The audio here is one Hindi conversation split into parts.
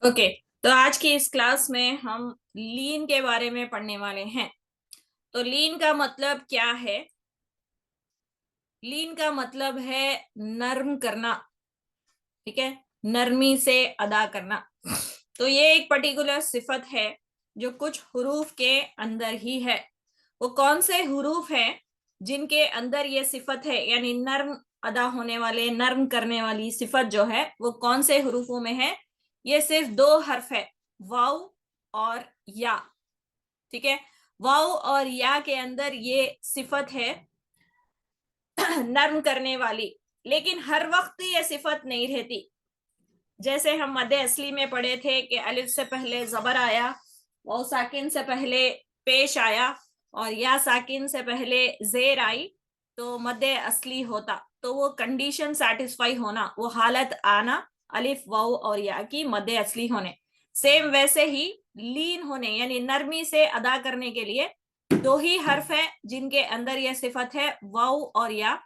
ओके। तो आज की इस क्लास में हम लीन के बारे में पढ़ने वाले हैं। तो लीन का मतलब क्या है? लीन का मतलब है नर्म करना। ठीक है, नरमी से अदा करना। तो ये एक पर्टिकुलर सिफत है जो कुछ हुरूफ के अंदर ही है। वो कौन से हुरूफ हैं जिनके अंदर ये सिफत है, यानी नर्म अदा होने वाले, नर्म करने वाली सिफत जो है वो कौन से हुरूफों में है? ये सिर्फ दो हर्फ है, वाव और या। ठीक है, वाव और या के अंदर ये सिफत है नर्म करने वाली। लेकिन हर वक्त ये सिफत नहीं रहती। जैसे हम मद असली में पढ़े थे कि अलिफ से पहले जबर आया, वाव साकिन से पहले पेश आया, और या साकिन से पहले जेर आई, तो मद असली होता। तो वो कंडीशन सेटिस्फाई होना, वो हालत आना अलिफ वाव और या की मद असली होने। सेम वैसे ही लीन होने यानी नरमी से अदा करने के लिए दो ही हर्फ है जिनके अंदर यह सिफत है, वाव और या।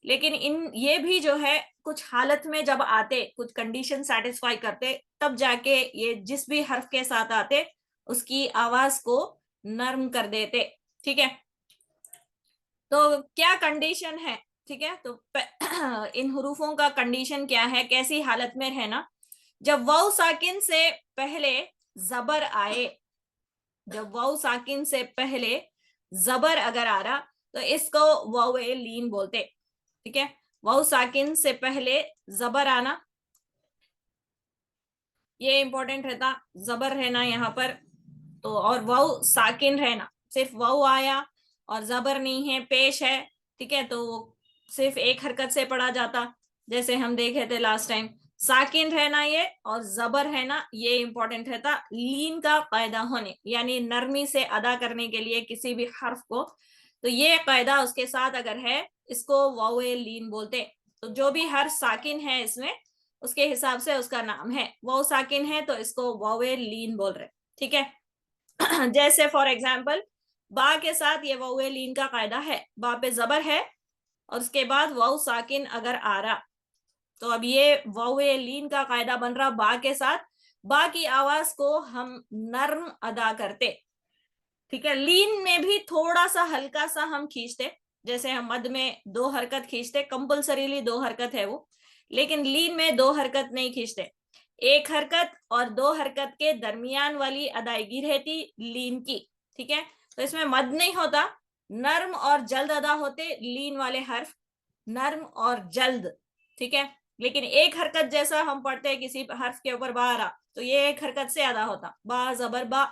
लेकिन इन ये भी जो है कुछ हालत में जब आते, कुछ कंडीशन सेटिस्फाई करते, तब जाके ये जिस भी हर्फ के साथ आते उसकी आवाज को नर्म कर देते। ठीक है, तो क्या कंडीशन है? ठीक है, तो इन हुरूफों का कंडीशन क्या है, कैसी हालत में रहना? जब वाव साकिन से पहले जबर आए, जब वाव साकिन से पहले जबर अगर आ रहा तो इसको वाव लीन बोलते। ठीक है, वाव साकिन से पहले जबर आना, ये इंपॉर्टेंट रहता, जबर रहना यहाँ पर। तो और वाव साकिन रहना, सिर्फ वाव आया और जबर नहीं है, पेश है। ठीक है, तो वो सिर्फ एक हरकत से पढ़ा जाता, जैसे हम देखे थे लास्ट टाइम। साकिन रहना ये और जबर रहना, ये इंपॉर्टेंट रहता लीन का कायदा होने, यानी नरमी से अदा करने के लिए किसी भी हर्फ को। तो ये कायदा उसके साथ अगर है, इसको वावे लीन बोलते। तो जो भी हर्फ साकिन है इसमें, उसके हिसाब से उसका नाम है। वाव साकिन है तो इसको वावे लीन बोल रहे। ठीक है जैसे फॉर एग्जाम्पल बा के साथ ये वावे लीन का कायदा है, बा पे जबर है और उसके बाद वाव साकिन अगर आ रहा, तो अब ये वावे लीन का कायदा बन रहा बा के साथ। बा की आवाज को हम नर्म अदा करते। ठीक है, लीन में भी थोड़ा सा हल्का सा हम खींचते, जैसे हम मद में दो हरकत खींचते, कंपल्सरीली दो हरकत है वो। लेकिन लीन में दो हरकत नहीं खींचते, एक हरकत और दो हरकत के दरमियान वाली अदायगी रहती लीन की। ठीक है, तो इसमें मद नहीं होता, नर्म और जल्द अदा होते लीन वाले हर्फ, नर्म और जल्द। ठीक है, लेकिन एक हरकत जैसा हम पढ़ते हैं किसी हर्फ के ऊपर बा रहा, तो ये एक हरकत से अदा होता, बा जबर बा।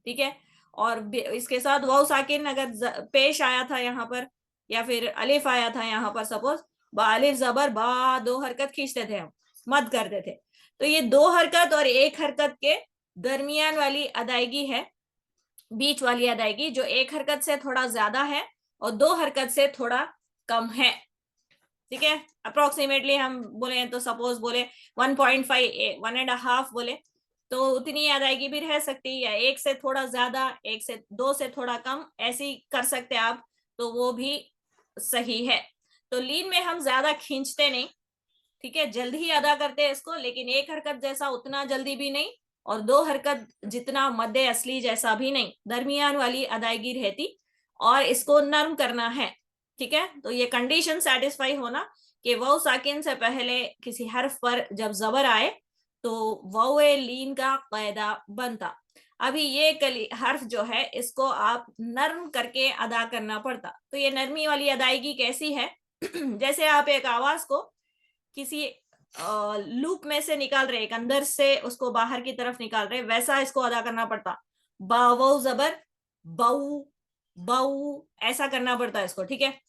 ठीक है, और इसके साथ वाव साकिन अगर पेश आया था यहाँ पर, या फिर अलिफ आया था यहाँ पर, सपोज बा अलिफ जबर बा, दो हरकत खींचते थे हम, मद करते थे। तो ये दो हरकत और एक हरकत के दरमियान वाली अदायगी है, बीच वाली अदायगी, जो एक हरकत से थोड़ा ज्यादा है और दो हरकत से थोड़ा कम है। ठीक है, अप्रोक्सीमेटली हम बोले तो सपोज बोले 1.5, 1.5 बोले, तो उतनी अदायगी भी रह सकती है, या एक से थोड़ा ज्यादा, एक से दो से थोड़ा कम, ऐसी कर सकते हैं आप, तो वो भी सही है। तो लीन में हम ज्यादा खींचते नहीं। ठीक है, जल्द ही अदा करते हैं इसको, लेकिन एक हरकत जैसा उतना जल्दी भी नहीं, और दो हरकत जितना मद्दे असली जैसा भी नहीं, दरमियान वाली अदायगी रहती, और इसको नर्म करना है। ठीक है, तो ये कंडीशन सेटिस्फाई होना कि वाव साकिन से पहले किसी हर्फ पर जब जबर आए तो वाव लीन का कायदा बनता। अभी ये कली हर्फ जो है इसको आप नर्म करके अदा करना पड़ता। तो ये नरमी वाली अदायगी कैसी है? जैसे आप एक आवाज को किसी लूप में से निकाल रहे, एक अंदर से उसको बाहर की तरफ निकाल रहे, वैसा इसको अदा करना पड़ता। बावो जबर बाऊ, बाऊ ऐसा करना पड़ता है इसको। ठीक है,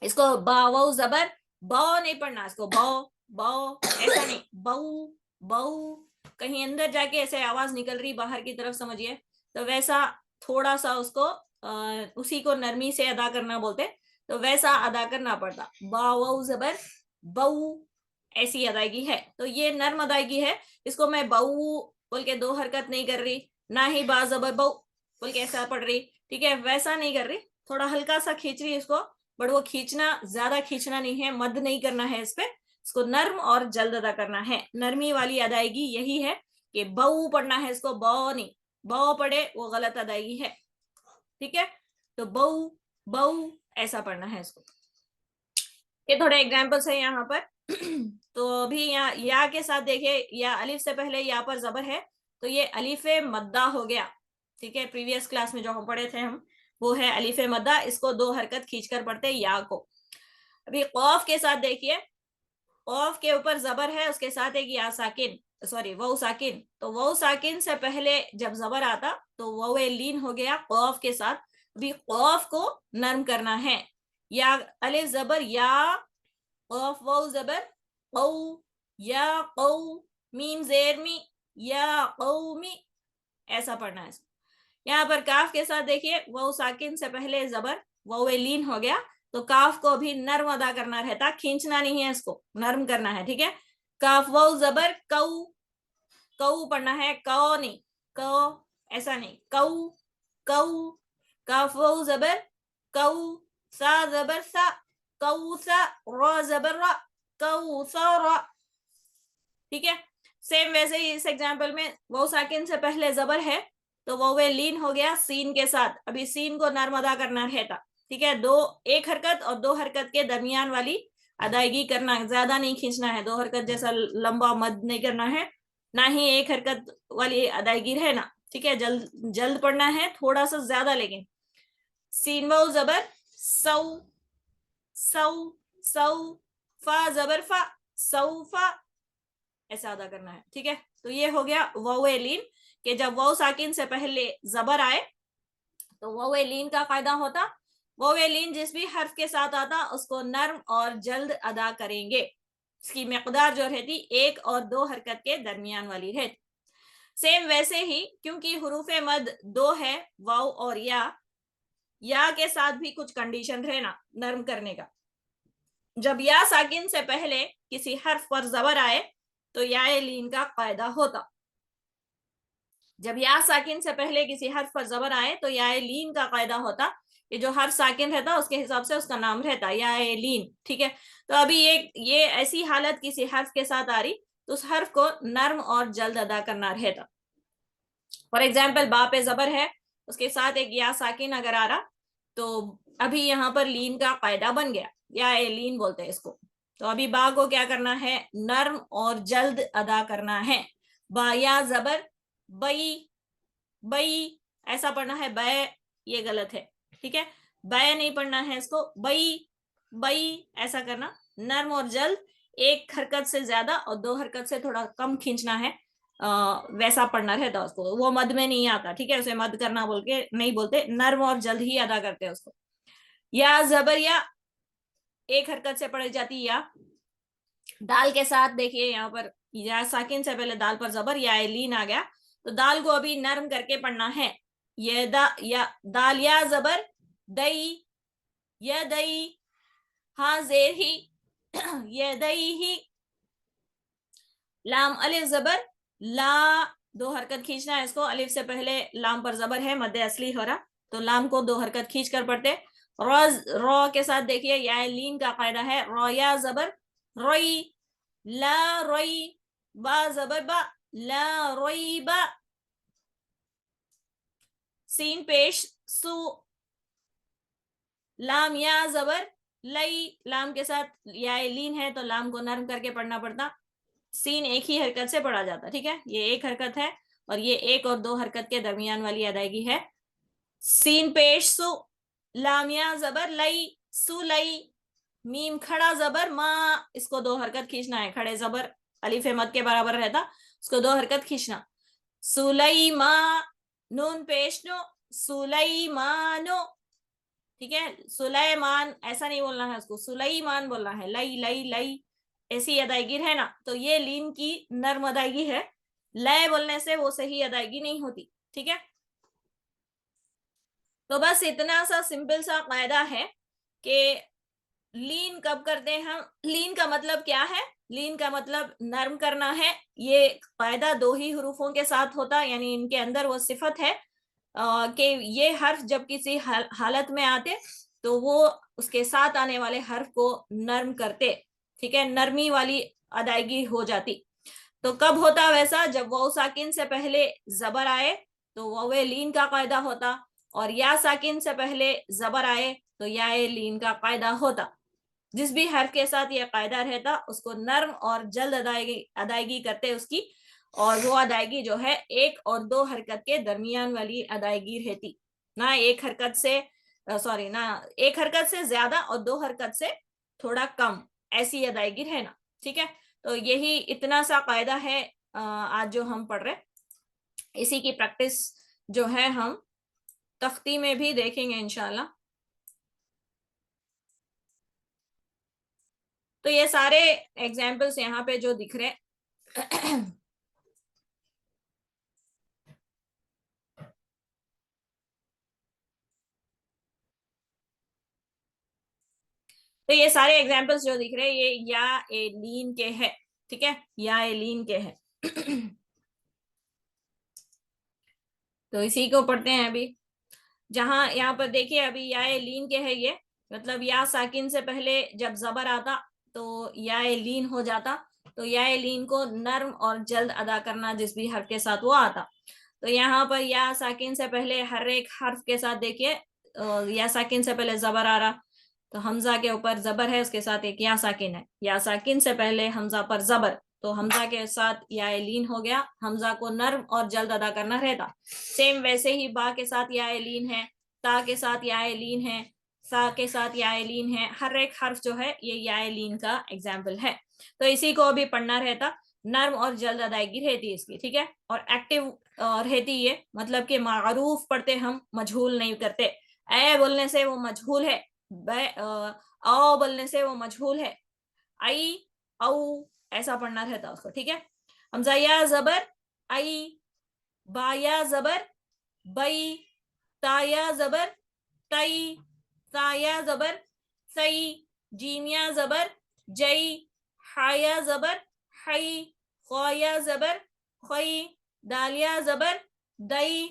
इसको बावो जबर बाओ नहीं पढ़ना, इसको बाओ बाओ ऐसा नहीं, बाऊ बाऊ, कहीं अंदर जाके ऐसे आवाज निकल रही बाहर की तरफ, समझिए। तो वैसा थोड़ा सा उसको उसी को नरमी से अदा करना बोलते, तो वैसा अदा करना पड़ता। बाऊ जबर बाऊ, ऐसी अदायगी है। तो ये नर्म अदायगी है, इसको मैं बाऊ बोल के दो हरकत नहीं कर रही, ना ही बा जबर बाऊ बोल के ऐसा पढ़ रही। ठीक है, वैसा नहीं कर रही, थोड़ा हल्का सा खींच रही इसको, बट वो खींचना ज्यादा खींचना नहीं है, मद नहीं करना है इस पे, इसको नर्म और जल्द अदा करना है। नरमी वाली अदायगी यही है कि बऊ पढ़ना है इसको, ब नहीं, ब पढ़े वो गलत अदायगी है, ठीक है। तो बऊ बऊ ऐसा पढ़ना है इसको। ये थोड़े एग्जाम्पल्स है यहाँ पर। तो अभी यहाँ या के साथ देखिए, या अलिफ से पहले या पर जबर है, तो ये अलिफे मद्दा हो गया, ठीक है। प्रीवियस क्लास में जो हम पढ़े थे हम, वो है अलिफे मद्दा, इसको 2 हरकत खींचकर पढ़ते या को। अभी कौफ के साथ देखिए, कौफ के ऊपर जबर है, उसके साथ एक या साकिन, सॉरी वाउ साकिन, तो वाउ साकिन से पहले जब जबर आता तो वाउ लीन हो गया कौफ के साथ। अभी कौफ को नर्म करना है, या अलिफ जबर या, कौफ वाउ जबर कौ, या कौ, मीम जेर मी, या कौमी, ऐसा पढ़ना है। यहाँ पर काफ के साथ देखिए, वाउ साकिन से पहले जबर, वाउ लीन हो गया, तो काफ को भी नर्म अदा करना रहता, खींचना नहीं है, इसको नर्म करना है, ठीक है। काफ वाउ जबर कौ, कौ पढ़ना है, कौ नहीं, कौ ऐसा नहीं, कौ कौ। काफ वाउ जबर कौ, सा जबर सा, कौ सा, र जबर र, कौ सा र, ठीक है। सेम वैसे ही इस एग्जाम्पल में वाउ साकिन से पहले जबर है, तो वो लीन हो गया सीन के साथ, अभी सीन को नर्म अदा करना रहता, ठीक है। एक हरकत और 2 हरकत के दरमियान वाली अदायगी करना, ज्यादा नहीं खींचना है, 2 हरकत जैसा लंबा मद नहीं करना है, ना ही 1 हरकत वाली अदायगी रहना, ठीक है। जल्द जल्द पढ़ना है, थोड़ा सा ज्यादा, लेकिन सीन वाउ जबर सौ, सौ सौ, फा जबर फा, सौफा, ऐसा अदा करना है, ठीक है। तो ये हो गया वाउ लीन, कि जब वाउ साकिन से पहले जबर आए तो वाउ लीन का फायदा होता, वाउ लीन जिस भी हर्फ के साथ आता उसको नर्म और जल्द अदा करेंगे, इसकी मकदार जो रहती 1 और 2 हरकत के दरमियान वाली रहती। सेम वैसे ही, क्योंकि हुरूफ मद 2 है, वाउ और या के साथ भी कुछ कंडीशन रहना नर्म करने का। जब या साकिन से पहले किसी हर्फ पर जबर आए तो या लीन का कायदा होता, जब या साकिन से पहले किसी हर्फ पर जबर आए तो या लीन का कायदा होता, ये जो हर्फ साकिन रहता उसके हिसाब से उसका नाम रहता या लीन, ठीक है। तो अभी ये ऐसी हालत किसी हर्फ के साथ आ रही, तो उस हर्फ को नर्म और जल्द अदा करना रहता। फॉर एग्जाम्पल बा पे जबर है, उसके साथ एक या साकिन अगर आ रहा, तो अभी यहाँ पर लीन का कायदा बन गया, या लीन बोलते हैं इसको। तो अभी बा को क्या करना है, नर्म और जल्द अदा करना है। बा या जबर बई, बई ऐसा पढ़ना है, बै ये गलत है, ठीक है। बै नहीं पढ़ना है इसको, बई बई ऐसा करना, नर्म और जल्द, 1 हरकत से ज्यादा और 2 हरकत से थोड़ा कम खींचना है, वैसा पढ़ना रहता उसको, वो मद में नहीं आता, ठीक है। उसे मद करना बोल के नहीं बोलते, नर्म और जल्द ही अदा करते हैं उसको। या जबर या 1 हरकत से पढ़ी जाती, या दाल के साथ देखिए यहाँ पर या साकिन से पहले दाल पर जबर या लीन आ गया, तो दाल को अभी नर्म करके पढ़ना है, ये या दाल या जबर दई, या दई, हाँ जेर ही, ये दई ही, लाम अलिफ जबर ला, 2 हरकत खींचना है इसको, अलिफ से पहले लाम पर जबर है, मध्य असली हो रहा, तो लाम को 2 हरकत खींच कर पढ़ते। रॉ के साथ देखिए या लीन का कायदा है, रॉ या जबर रोई, ला रोई, बा जबर बा, ला रोई बा, सीन पेश सु, लाम या जबर लई, लाम के साथ या लीन है तो लाम को नर्म करके पढ़ना पड़ता, सीन एक ही हरकत से पढ़ा जाता, ठीक है। ये 1 हरकत है और ये 1 और 2 हरकत के दरमियान वाली अदायगी है। सीन पेश सु, लाम या जबर लई, सु लई, मीम खड़ा जबर माँ, इसको 2 हरकत खींचना है, खड़े जबर अलिफ मद के बराबर रहता, उसको 2 हरकत खींचना, सुलई माँ, नून पेश नो, सुलई मानो, ठीक है। सुलेमान ऐसा नहीं बोलना है उसको, सुलेमान बोलना है, लई लई लई, ऐसी अदायगी है ना। तो ये लीन की नर्म अदायगी है, लय बोलने से वो सही अदायगी नहीं होती, ठीक है। तो बस इतना सा सिंपल सा कायदा है कि लीन कब करते हैं हम, लीन का मतलब क्या है, लीन का मतलब नर्म करना है, ये कायदा 2 ही हरूफों के साथ होता, यानी इनके अंदर वो सिफत है कि ये हर्फ जब किसी हालत में आते तो वो उसके साथ आने वाले हर्फ को नर्म करते, ठीक है, नरमी वाली अदायगी हो जाती। तो कब होता वैसा, जब वाउ साकिन से पहले जबर आए तो वावे लीन का कायदा होता, और या साकिन से पहले जबर आए तो या लीन का कायदा होता। जिस भी हर्फ के साथ यह कायदा रहता उसको नर्म और जल्द अदायगी अदायगी करते उसकी, और वो अदायगी जो है एक और दो हरकत के दरमियान वाली अदायगी रहती, ना एक हरकत से सॉरी ना एक हरकत से ज्यादा और दो हरकत से थोड़ा कम, ऐसी अदायगी रहना। ठीक है, तो यही इतना सा कायदा है आज जो हम पढ़ रहे, इसी की प्रैक्टिस जो है हम तख्ती में भी देखेंगे इंशाल्लाह। तो ये सारे एग्जाम्पल्स यहाँ पे जो दिख रहे तो ये सारे एग्जाम्पल्स जो दिख रहे हैं ये या एलीन के हैं। ठीक है, या एलीन के हैं। तो इसी को पढ़ते हैं अभी। जहां यहाँ पर देखिए अभी या लीन के है ये, मतलब या साकिन से पहले जब जबर आता तो या लीन हो जाता, तो या लीन को नर्म और जल्द अदा करना जिस भी हर्फ के साथ वो आता। तो यहाँ पर या साकिन से पहले हर एक हर्फ के साथ देखिए या साकिन से पहले जबर आ रहा, तो हमजा के ऊपर जबर है, उसके साथ एक या साकिन है, या साकिन से पहले हमजा पर जबर, तो हमजा के साथ या लीन हो गया, हमजा को नर्म और जल्द अदा करना रहता। सेम वैसे ही बा के साथ या लीन है, ता के साथ या लीन है, सा के साथ या लीन है, हर एक हर्फ जो है ये या लीन का एग्जाम्पल है। तो इसी को अभी पढ़ना रहता, नर्म और जल्द अदायगी रहती है इसकी। ठीक है, और एक्टिव रहती है, मतलब कि मारूफ पढ़ते हम, मजहूल नहीं करते। ए बोलने से वो मजहूल है, औ बोलने से वो मजहूल है, आई औ ऐसा पढ़ना रहता उसको। ठीक है, हमजा या जबर आई, बाया जबर बई, ताया जबर तई, साया जबर सई, जीमिया जबर जई, हाया जबर हई, खोया जबर खई, दालिया जबर दई,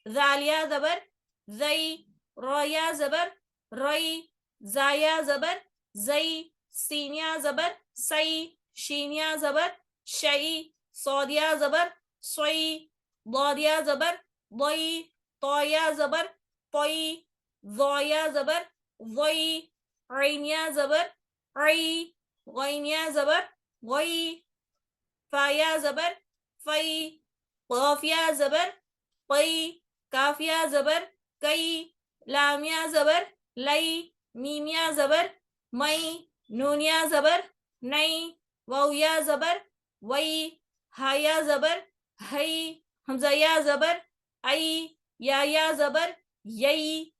जालिया जबर जई, रोया जबर रई, जाया जबर जई, सीनिया जबर सई, शीनिया जबर शई, सौदिया जबर सोई, बौदिया जबर बोई, तोया जबर पोई, जोया जबर वोई, ऐनिया जबर ऐ, गैनिया जबर गोई, फाया जबर फई, काफिया जबर पई, काफिया जबर कई, लामिया जबर लई, मीमिया जबर मई, नूनिया जबर नई, वौया जबर वई, हाया जबर हई, हमजया जबर आई, या जबर यई।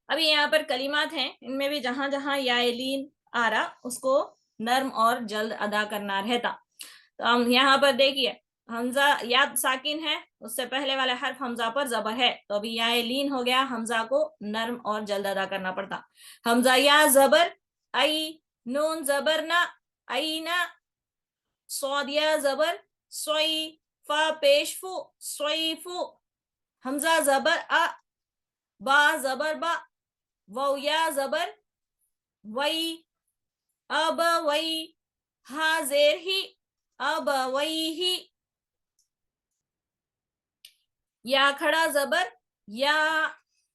अभी यहाँ पर कलिमात हैं, इनमें भी जहां जहां यालीन आ रहा उसको नर्म और जल्द अदा करना रहता। तो हम यहाँ पर देखिए हमजा याद साकिन है, उससे पहले वाले हर्फ हमजा पर जबर है, तो अभी या लीन हो गया, हमजा को नर्म और जल्द अदा करना पड़ता। हमजा या जबर आई, नून जबर ना आई ना, सौदिया जबर सोई, फा पेश फू सोई फू, हमजा जबर अ, बा जबर बा, वौया जबर वई, अब वई, हा जेर ही, अब वई ही, या खड़ा जबर या,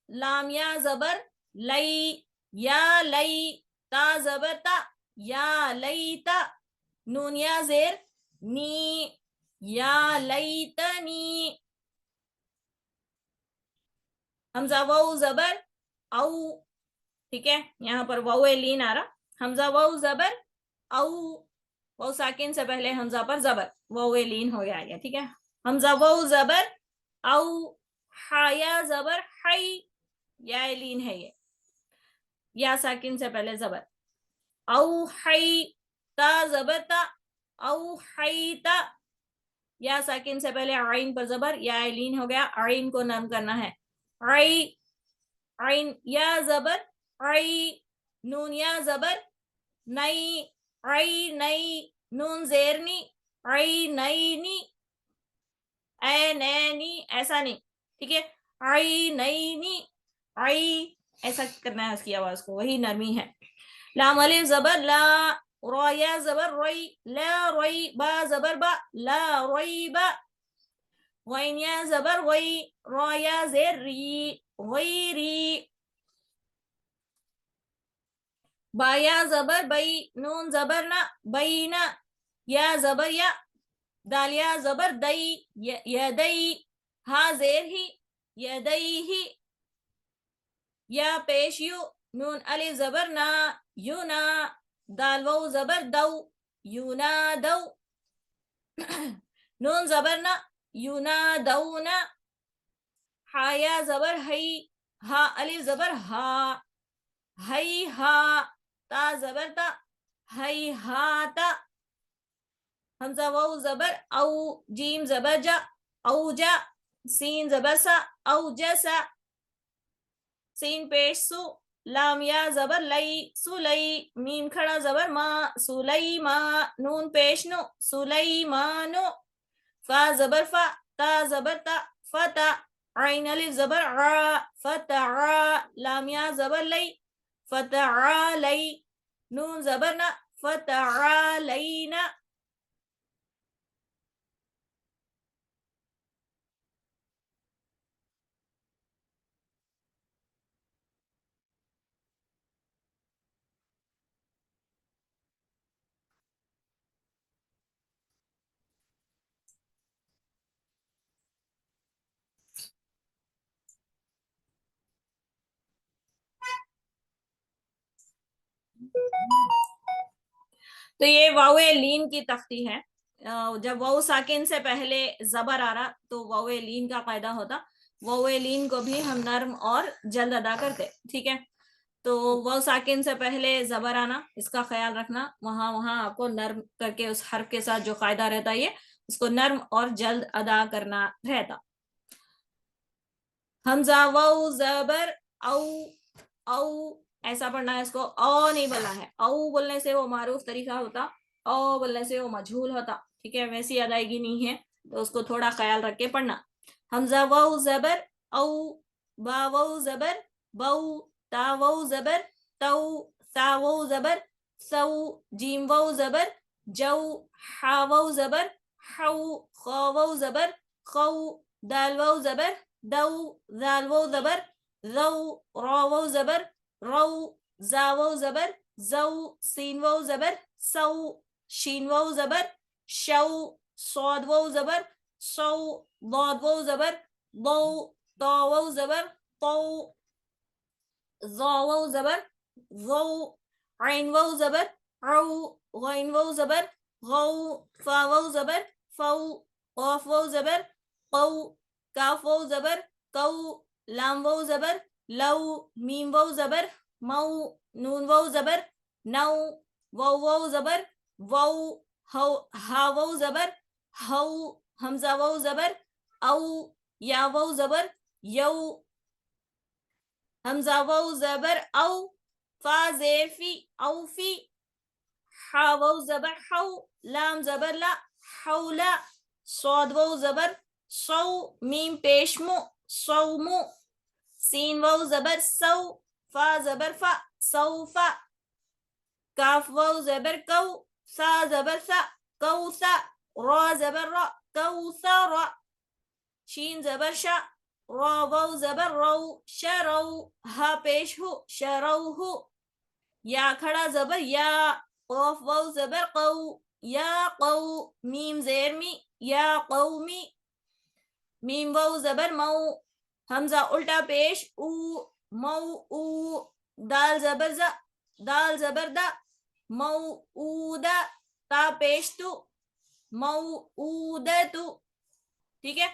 लामिया जबर लई, या लई, ता जबर ता, या लई ता, नूनिया जेर नी, या लई तनी, हमजा वाउ जबर औ। ठीक है, यहाँ पर वाउ लीन आ रहा, हमजा वाउ जबर औ, वाउ साकिन से पहले हमजा पर जबर, वाउ लीन हो गया ये। ठीक है, हमजा वाउ जबर औ, हाया जबर हई, या लीन है ये, या साकिन से पहले जबर, औ हई, ता जबर ता, औ हई ता, या साकिन से पहले आइन पर जबर, या लीन हो गया, आइन को नर्म करना है, आई, आइन, या जबर आई, नून या जबर नई, आई नई, नून जेरनी आई नई नी, ए नैनी ऐसा नहीं। ठीक है, आई नई नी, आई ऐसा करना है उसकी आवाज को, वही नरमी है। लाम अलिफ जबर ला, रा या जबर रई, ला रई, बा जबर बा, ला रई बा, गैन या जबर गई, रा या जेर री, गैरी, बा या जबर बई, नून जबर ना, बई ना, या जबर या, दाल या जबर दई, यदई, हा जेर ही, यदई ही, या पेश यू, नून अलिफ जबर ना, यूना, दाल वाउ जबर दौ, यूना दौ, नून जबर ना, यूना दौना, हा या जबर हई, हा अलिफ जबर हा, हई हा, ता जबर ता, हई हा ता, हमजा वाउ जबर औ, जीम जबर जा, औजा, सीन जबर सा, औजसा, सीन पेश सु, लाम या जबर लई, सुलई, मीम खड़ा जबर मा, सुलई मा, नून पेश नु, सुलई मानो, फा जबर फा, ता जबर ता, फता, आइन अलिफ जबर आ, फता, लाम या जबर लई, फता लई, नून जबर ना, फता लईना। तो ये वावे लीन की तख्ती है। जब वाउ साकिन से पहले जबर आ रहा तो वावे लीन का कायदा होता, वावे लीन को भी हम नर्म और जल्द अदा करते, ठीक है। तो वाउ साकिन से पहले जबर आना, इसका ख्याल रखना, वहां वहां आपको नर्म करके उस हर्फ के साथ जो कायदा रहता है ये उसको नर्म और जल्द अदा करना रहता। हमजा वाउ जबर औ, औ ऐसा पढ़ना है, इसको ओ नहीं बोलना है, औ बोलने से वो मारूफ तरीका होता, ओ बोलने से वो मजहूल होता, ठीक है, वैसी अदायगी नहीं है, तो उसको थोड़ा ख्याल रख के पढ़ना। हमजा वाउ जबर औ, बा वाउ जबर बौ, ता वाउ जबर तौ, सा वाउ जबर सौ, जीम वाउ जबर जौ, हा वाउ जबर हौ, खा वाउ जबर खौ, दाल वाउ जबर दौ, जाल वाउ जबर जौ, रा वाउ जबर रौ, जा वाउ जबर जौ, सीन वाउ जबर सौ, शीन वाउ जबर शौ, सौद वाउ जबर सौ, दौद वाउ जबर दौ, तौ वाउ जबर तौ, ज़ौ वाउ जबर ज़ौ, ऐन वाउ जबर औ, गैन वाउ जबर गौ, फा वाउ जबर फौ, क़ाफ वाउ जबर कौ, काफ वाउ जबर कौ, लाम वाउ जबर लौ, मीम वाउ जबर मौ, नून वाउ जबर नौ, वाउ वाउ जबर वौ, हौ, हा वाउ जबर हौ, हमजा वाउ जबर औ, या वाउ जबर यौ, हमजा वाउ जबर औ, फा जेर फी, औफी, हा वाउ जबर हौ, लाम जबर ला, हौला, सौद वाउ जबर सौ, मीम पेश मु, सौमु, सीन वाउ जबर सौ, फा जबर फा, सौफा, काफ वाउ जबर कौ, सा जबर सा, कौसा, रा जबर रा, कौसरा, शीन जबर शा, रा वाउ जबर रौ, शरौ, हा पेश हु, शरौहु, या खड़ा जबर या, कौफ वाउ जबर कौ, या कौ, मीम जेर मी, या कौमी, मीम वाउ जबर मऊ, हमजा उल्टा पेश ऊ, मऊ ऊ, दाल जबर जा, दाल जबर दा, मऊ ऊदा, ता पेश तु, मऊ ऊदतु, ठीक है।